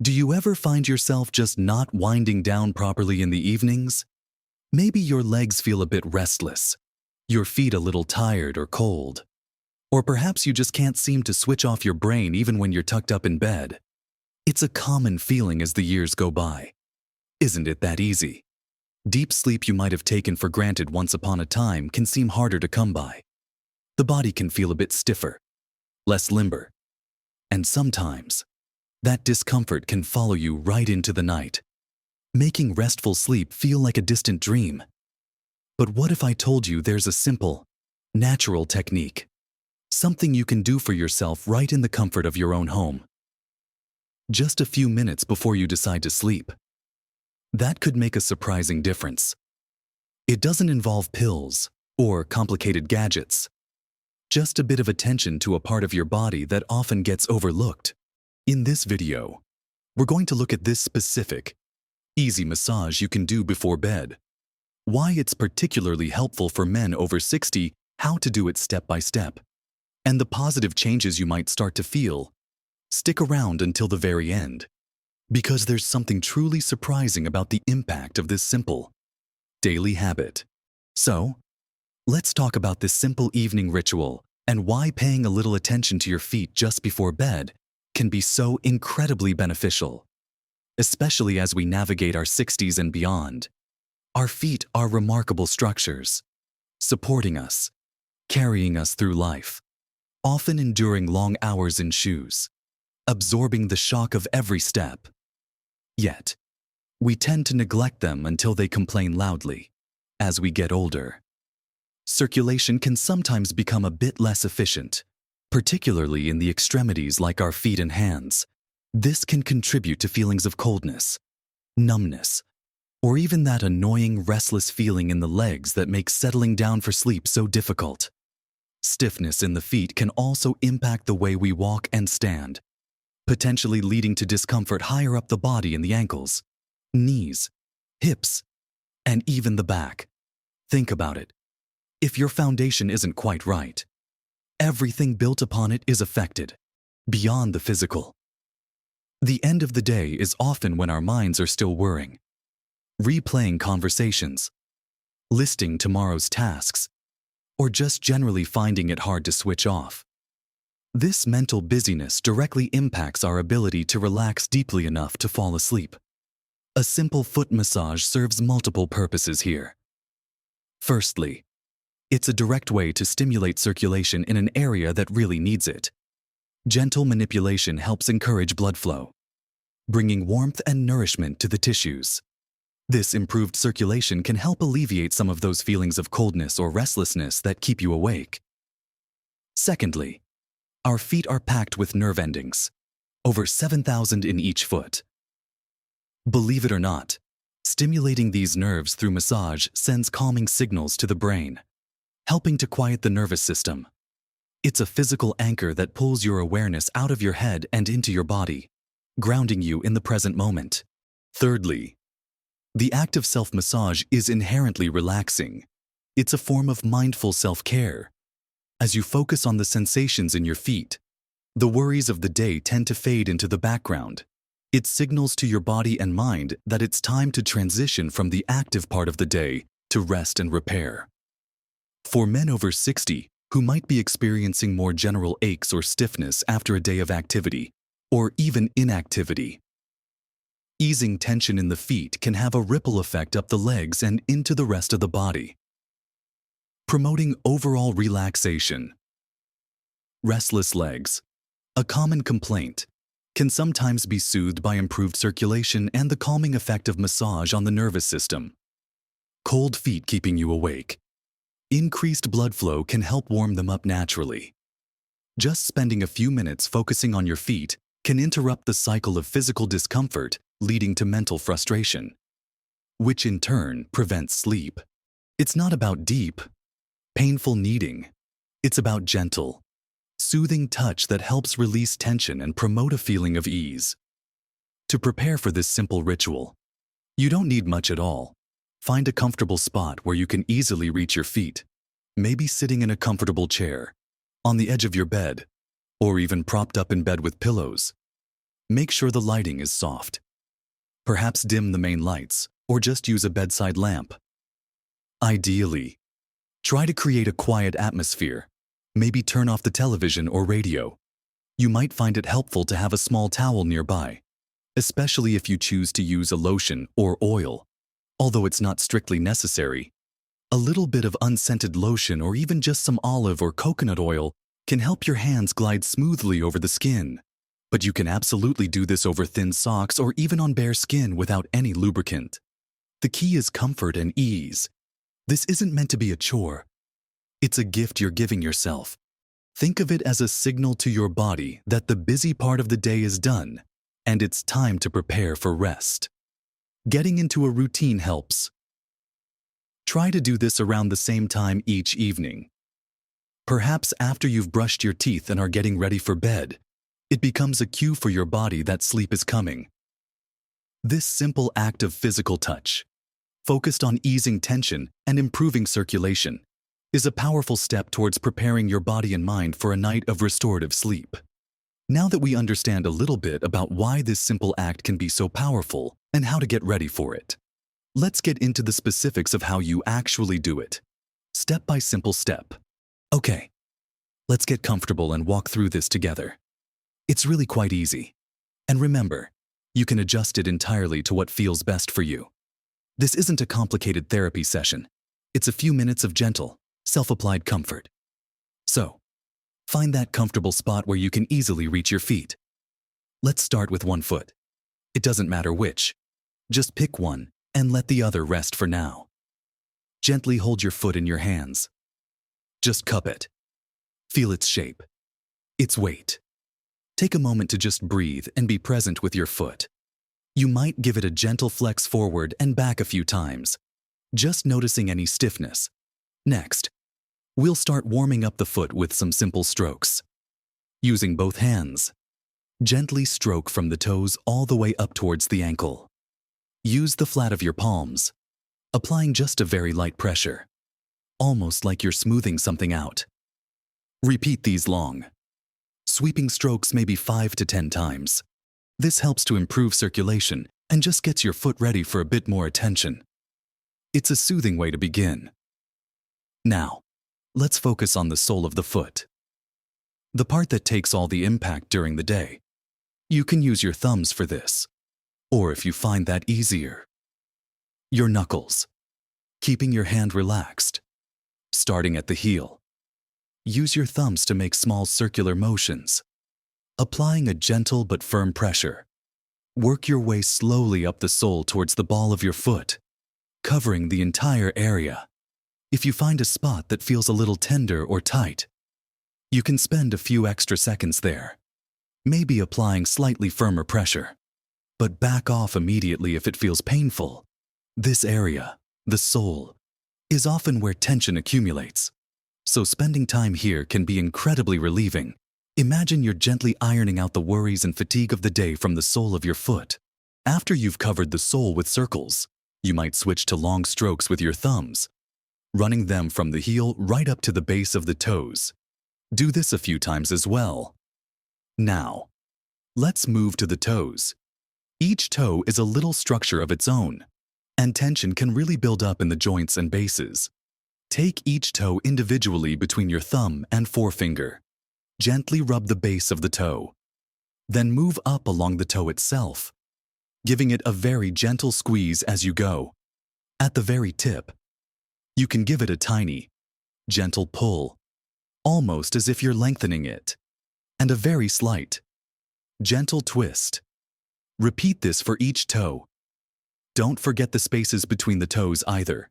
Do you ever find yourself just not winding down properly in the evenings? Maybe your legs feel a bit restless, your feet a little tired or cold, or perhaps you just can't seem to switch off your brain even when you're tucked up in bed. It's a common feeling as the years go by. Isn't it that easy? Deep sleep you might have taken for granted once upon a time can seem harder to come by. The body can feel a bit stiffer, less limber, and sometimes that discomfort can follow you right into the night, making restful sleep feel like a distant dream. But what if I told you there's a simple, natural technique, something you can do for yourself right in the comfort of your own home? Just a few minutes before you decide to sleep. That could make a surprising difference. It doesn't involve pills or complicated gadgets, just a bit of attention to a part of your body that often gets overlooked. In this video, we're going to look at this specific, easy massage you can do before bed, why it's particularly helpful for men over 60, how to do it step by step, and the positive changes you might start to feel. Stick around until the very end, because there's something truly surprising about the impact of this simple, daily habit. So, let's talk about this simple evening ritual and why paying a little attention to your feet just before bed can be so incredibly beneficial, especially as we navigate our 60s and beyond. Our feet are remarkable structures, supporting us, carrying us through life, often enduring long hours in shoes, absorbing the shock of every step. Yet, we tend to neglect them until they complain loudly. As we get older, circulation can sometimes become a bit less efficient, particularly in the extremities like our feet and hands. This can contribute to feelings of coldness, numbness, or even that annoying, restless feeling in the legs that makes settling down for sleep so difficult. Stiffness in the feet can also impact the way we walk and stand, potentially leading to discomfort higher up the body in the ankles, knees, hips, and even the back. Think about it. If your foundation isn't quite right, everything built upon it is affected, beyond the physical. The end of the day is often when our minds are still whirring, replaying conversations, listing tomorrow's tasks, or just generally finding it hard to switch off. This mental busyness directly impacts our ability to relax deeply enough to fall asleep. A simple foot massage serves multiple purposes here. Firstly, it's a direct way to stimulate circulation in an area that really needs it. Gentle manipulation helps encourage blood flow, bringing warmth and nourishment to the tissues. This improved circulation can help alleviate some of those feelings of coldness or restlessness that keep you awake. Secondly, our feet are packed with nerve endings, over 7,000 in each foot. Believe it or not, stimulating these nerves through massage sends calming signals to the brain, helping to quiet the nervous system. It's a physical anchor that pulls your awareness out of your head and into your body, grounding you in the present moment. Thirdly, the act of self-massage is inherently relaxing. It's a form of mindful self-care. As you focus on the sensations in your feet, the worries of the day tend to fade into the background. It signals to your body and mind that it's time to transition from the active part of the day to rest and repair. For men over 60 who might be experiencing more general aches or stiffness after a day of activity, or even inactivity, easing tension in the feet can have a ripple effect up the legs and into the rest of the body, promoting overall relaxation. Restless legs, a common complaint, can sometimes be soothed by improved circulation and the calming effect of massage on the nervous system. Cold feet keeping you awake. Increased blood flow can help warm them up naturally. Just spending a few minutes focusing on your feet can interrupt the cycle of physical discomfort, leading to mental frustration, which in turn prevents sleep. It's not about deep, painful kneading. It's about gentle, soothing touch that helps release tension and promote a feeling of ease. To prepare for this simple ritual, you don't need much at all. Find a comfortable spot where you can easily reach your feet, maybe sitting in a comfortable chair, on the edge of your bed, or even propped up in bed with pillows. Make sure the lighting is soft. Perhaps dim the main lights, or just use a bedside lamp. Ideally, try to create a quiet atmosphere. Maybe turn off the television or radio. You might find it helpful to have a small towel nearby, especially if you choose to use a lotion or oil. Although it's not strictly necessary, a little bit of unscented lotion or even just some olive or coconut oil can help your hands glide smoothly over the skin. But you can absolutely do this over thin socks or even on bare skin without any lubricant. The key is comfort and ease. This isn't meant to be a chore. It's a gift you're giving yourself. Think of it as a signal to your body that the busy part of the day is done and it's time to prepare for rest. Getting into a routine helps. Try to do this around the same time each evening. Perhaps after you've brushed your teeth and are getting ready for bed, it becomes a cue for your body that sleep is coming. This simple act of physical touch, focused on easing tension and improving circulation, is a powerful step towards preparing your body and mind for a night of restorative sleep. Now that we understand a little bit about why this simple act can be so powerful and how to get ready for it, let's get into the specifics of how you actually do it, step by simple step. Okay, let's get comfortable and walk through this together. It's really quite easy. And remember, you can adjust it entirely to what feels best for you. This isn't a complicated therapy session. It's a few minutes of gentle, self-applied comfort. So, find that comfortable spot where you can easily reach your feet. Let's start with one foot. It doesn't matter which. Just pick one and let the other rest for now. Gently hold your foot in your hands. Just cup it. Feel its shape, its weight. Take a moment to just breathe and be present with your foot. You might give it a gentle flex forward and back a few times, just noticing any stiffness. Next, we'll start warming up the foot with some simple strokes. Using both hands, gently stroke from the toes all the way up towards the ankle. Use the flat of your palms, applying just a very light pressure, almost like you're smoothing something out. Repeat these long, sweeping strokes maybe 5 to 10 times. This helps to improve circulation and just gets your foot ready for a bit more attention. It's a soothing way to begin. Now, let's focus on the sole of the foot, the part that takes all the impact during the day. You can use your thumbs for this, or if you find that easier, your knuckles, keeping your hand relaxed. Starting at the heel, use your thumbs to make small circular motions, applying a gentle but firm pressure. Work your way slowly up the sole towards the ball of your foot, covering the entire area. If you find a spot that feels a little tender or tight, you can spend a few extra seconds there, maybe applying slightly firmer pressure. But back off immediately if it feels painful. This area, the sole, is often where tension accumulates, so spending time here can be incredibly relieving. Imagine you're gently ironing out the worries and fatigue of the day from the sole of your foot. After you've covered the sole with circles, you might switch to long strokes with your thumbs, running them from the heel right up to the base of the toes. Do this a few times as well. Now, let's move to the toes. Each toe is a little structure of its own, and tension can really build up in the joints and bases. Take each toe individually between your thumb and forefinger. Gently rub the base of the toe. Then move up along the toe itself, giving it a very gentle squeeze as you go. At the very tip, you can give it a tiny, gentle pull, almost as if you're lengthening it, and a very slight, gentle twist. Repeat this for each toe. Don't forget the spaces between the toes either.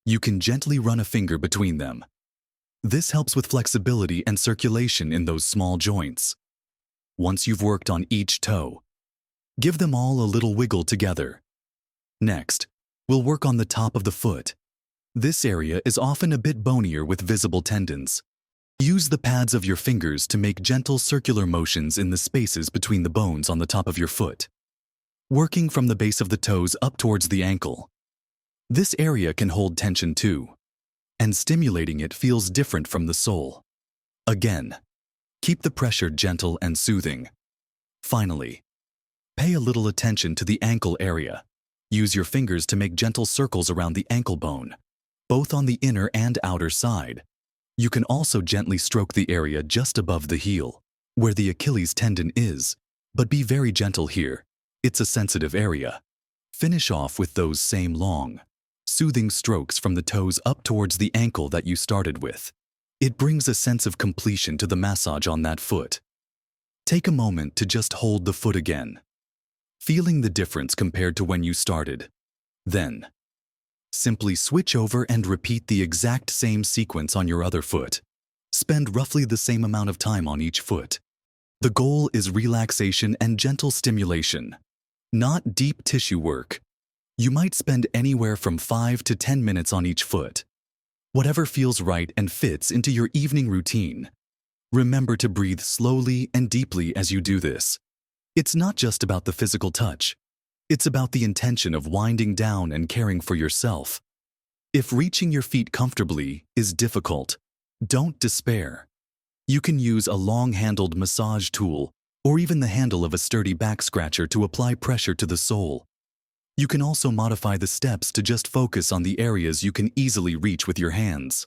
You can gently run a finger between them. This helps with flexibility and circulation in those small joints. Once you've worked on each toe, give them all a little wiggle together. Next, we'll work on the top of the foot. This area is often a bit bonier with visible tendons. Use the pads of your fingers to make gentle circular motions in the spaces between the bones on the top of your foot, working from the base of the toes up towards the ankle. This area can hold tension too, and stimulating it feels different from the sole. Again, keep the pressure gentle and soothing. Finally, Pay a little attention to the ankle area. Use your fingers to make gentle circles around the ankle bone, both on the inner and outer side. You can also gently stroke the area just above the heel, where the Achilles tendon is, but be very gentle here. It's a sensitive area. Finish off with those same long, soothing strokes from the toes up towards the ankle that you started with. It brings a sense of completion to the massage on that foot. Take a moment to just hold the foot again, feeling the difference compared to when you started. Then, simply switch over and repeat the exact same sequence on your other foot. Spend roughly the same amount of time on each foot. The goal is relaxation and gentle stimulation, not deep tissue work. You might spend anywhere from 5 to 10 minutes on each foot. Whatever feels right and fits into your evening routine. Remember to breathe slowly and deeply as you do this. It's not just about the physical touch. It's about the intention of winding down and caring for yourself. If reaching your feet comfortably is difficult, don't despair. You can use a long-handled massage tool or even the handle of a sturdy back scratcher to apply pressure to the sole. You can also modify the steps to just focus on the areas you can easily reach with your hands.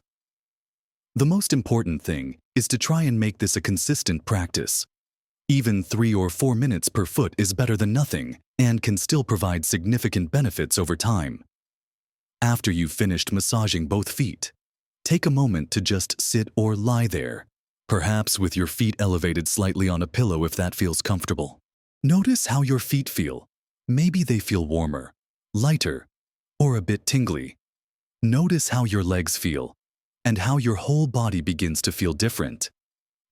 The most important thing is to try and make this a consistent practice. Even 3 or 4 minutes per foot is better than nothing and can still provide significant benefits over time. After you've finished massaging both feet, take a moment to just sit or lie there, perhaps with your feet elevated slightly on a pillow if that feels comfortable. Notice how your feet feel. Maybe they feel warmer, lighter, or a bit tingly. Notice how your legs feel and how your whole body begins to feel different.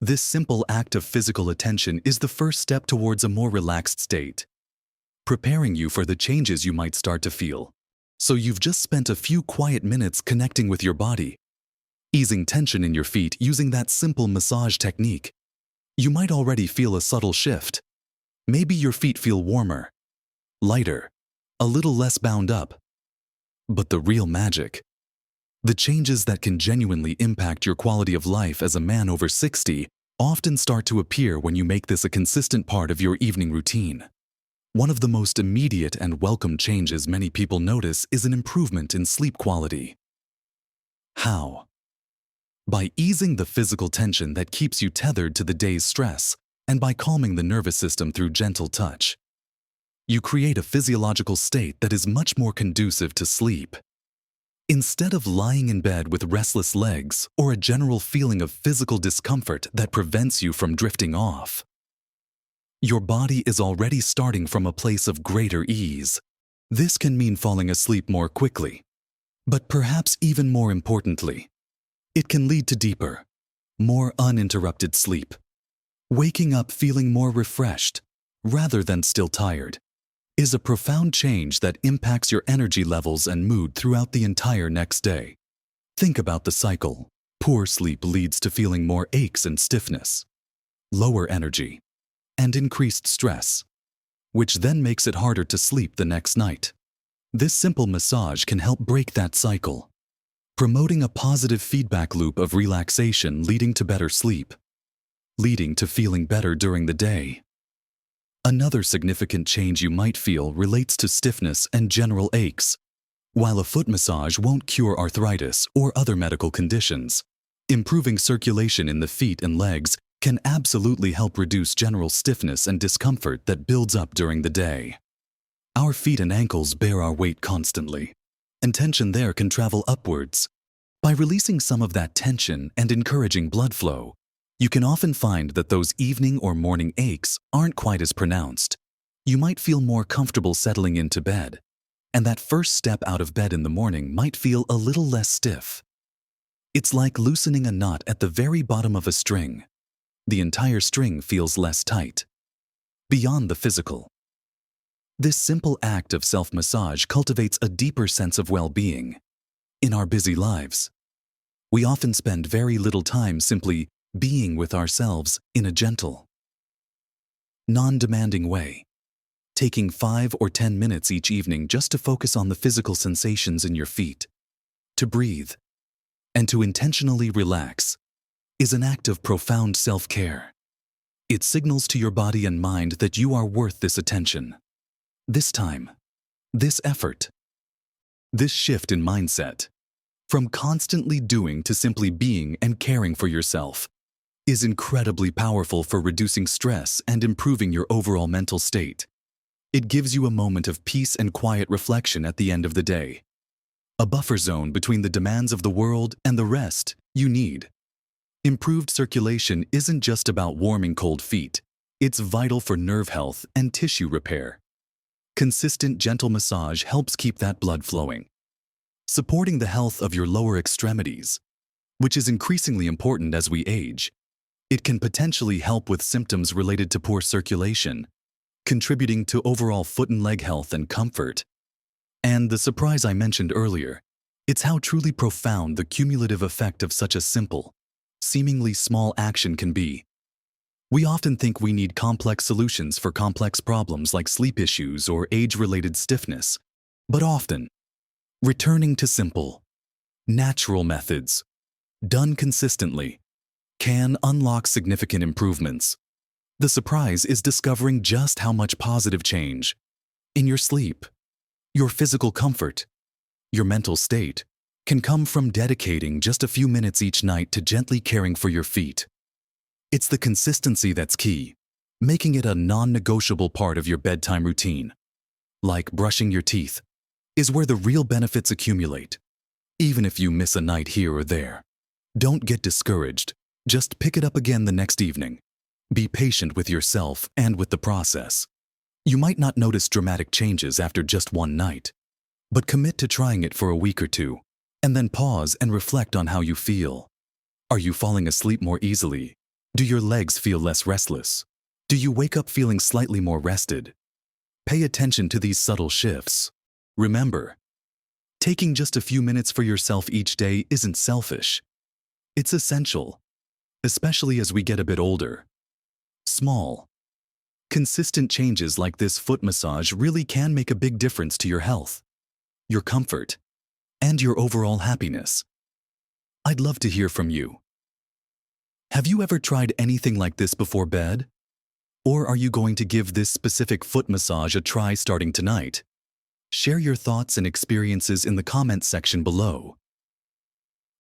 This simple act of physical attention is the first step towards a more relaxed state, preparing you for the changes you might start to feel. So you've just spent a few quiet minutes connecting with your body, easing tension in your feet using that simple massage technique. You might already feel a subtle shift. Maybe your feet feel warmer, lighter, a little less bound up. But the real magic, the changes that can genuinely impact your quality of life as a man over 60, often start to appear when you make this a consistent part of your evening routine. One of the most immediate and welcome changes many people notice is an improvement in sleep quality. How? By easing the physical tension that keeps you tethered to the day's stress and by calming the nervous system through gentle touch. You create a physiological state that is much more conducive to sleep. Instead of lying in bed with restless legs or a general feeling of physical discomfort that prevents you from drifting off, your body is already starting from a place of greater ease. This can mean falling asleep more quickly, but perhaps even more importantly, it can lead to deeper, more uninterrupted sleep. Waking up feeling more refreshed, rather than still tired, is a profound change that impacts your energy levels and mood throughout the entire next day. Think about the cycle. Poor sleep leads to feeling more aches and stiffness, lower energy, and increased stress, which then makes it harder to sleep the next night. This simple massage can help break that cycle, promoting a positive feedback loop of relaxation leading to better sleep, leading to feeling better during the day. Another significant change you might feel relates to stiffness and general aches. While a foot massage won't cure arthritis or other medical conditions, improving circulation in the feet and legs can absolutely help reduce general stiffness and discomfort that builds up during the day. Our feet and ankles bear our weight constantly, and tension there can travel upwards. By releasing some of that tension and encouraging blood flow, you can often find that those evening or morning aches aren't quite as pronounced. You might feel more comfortable settling into bed, and that first step out of bed in the morning might feel a little less stiff. It's like loosening a knot at the very bottom of a string. The entire string feels less tight. Beyond the physical, this simple act of self-massage cultivates a deeper sense of well-being. In our busy lives, we often spend very little time simply being with ourselves in a gentle, non-demanding way, taking 5 or 10 minutes each evening just to focus on the physical sensations in your feet, to breathe, and to intentionally relax, is an act of profound self-care. It signals to your body and mind that you are worth this attention, this time, this effort, this shift in mindset, from constantly doing to simply being and caring for yourself, is incredibly powerful for reducing stress and improving your overall mental state. It gives you a moment of peace and quiet reflection at the end of the day. A buffer zone between the demands of the world and the rest you need. Improved circulation isn't just about warming cold feet. It's vital for nerve health and tissue repair. Consistent, gentle massage helps keep that blood flowing, supporting the health of your lower extremities, which is increasingly important as we age. It can potentially help with symptoms related to poor circulation, contributing to overall foot and leg health and comfort. And the surprise I mentioned earlier, it's how truly profound the cumulative effect of such a simple, seemingly small action can be. We often think we need complex solutions for complex problems like sleep issues or age-related stiffness, but often, returning to simple, natural methods, done consistently, can unlock significant improvements. The surprise is discovering just how much positive change in your sleep, your physical comfort, your mental state can come from dedicating just a few minutes each night to gently caring for your feet. It's the consistency that's key, making it a non-negotiable part of your bedtime routine. Like brushing your teeth, is where the real benefits accumulate. Even if you miss a night here or there, don't get discouraged. Just pick it up again the next evening. Be patient with yourself and with the process. You might not notice dramatic changes after just one night, but commit to trying it for a week or two, and then pause and reflect on how you feel. Are you falling asleep more easily? Do your legs feel less restless? Do you wake up feeling slightly more rested? Pay attention to these subtle shifts. Remember, taking just a few minutes for yourself each day isn't selfish. It's essential, especially as we get a bit older. Small, consistent changes like this foot massage really can make a big difference to your health, your comfort, and your overall happiness. I'd love to hear from you. Have you ever tried anything like this before bed? Or are you going to give this specific foot massage a try starting tonight? Share your thoughts and experiences in the comments section below.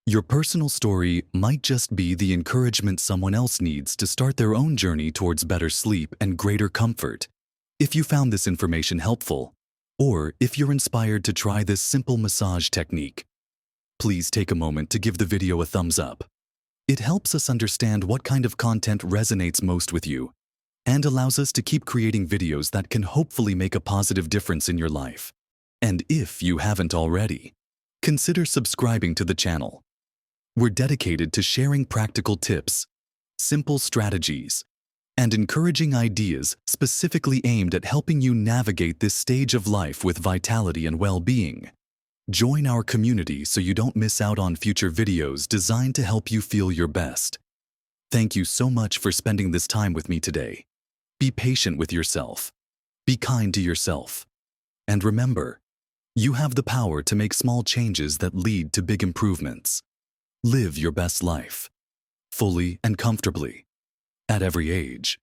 Your personal story might just be the encouragement someone else needs to start their own journey towards better sleep and greater comfort. If you found this information helpful, or if you're inspired to try this simple massage technique, please take a moment to give the video a thumbs up. It helps us understand what kind of content resonates most with you and allows us to keep creating videos that can hopefully make a positive difference in your life. And if you haven't already, consider subscribing to the channel. We're dedicated to sharing practical tips, simple strategies, and encouraging ideas specifically aimed at helping you navigate this stage of life with vitality and well-being. Join our community so you don't miss out on future videos designed to help you feel your best. Thank you so much for spending this time with me today. Be patient with yourself. Be kind to yourself. And remember, you have the power to make small changes that lead to big improvements. Live your best life, fully and comfortably, at every age.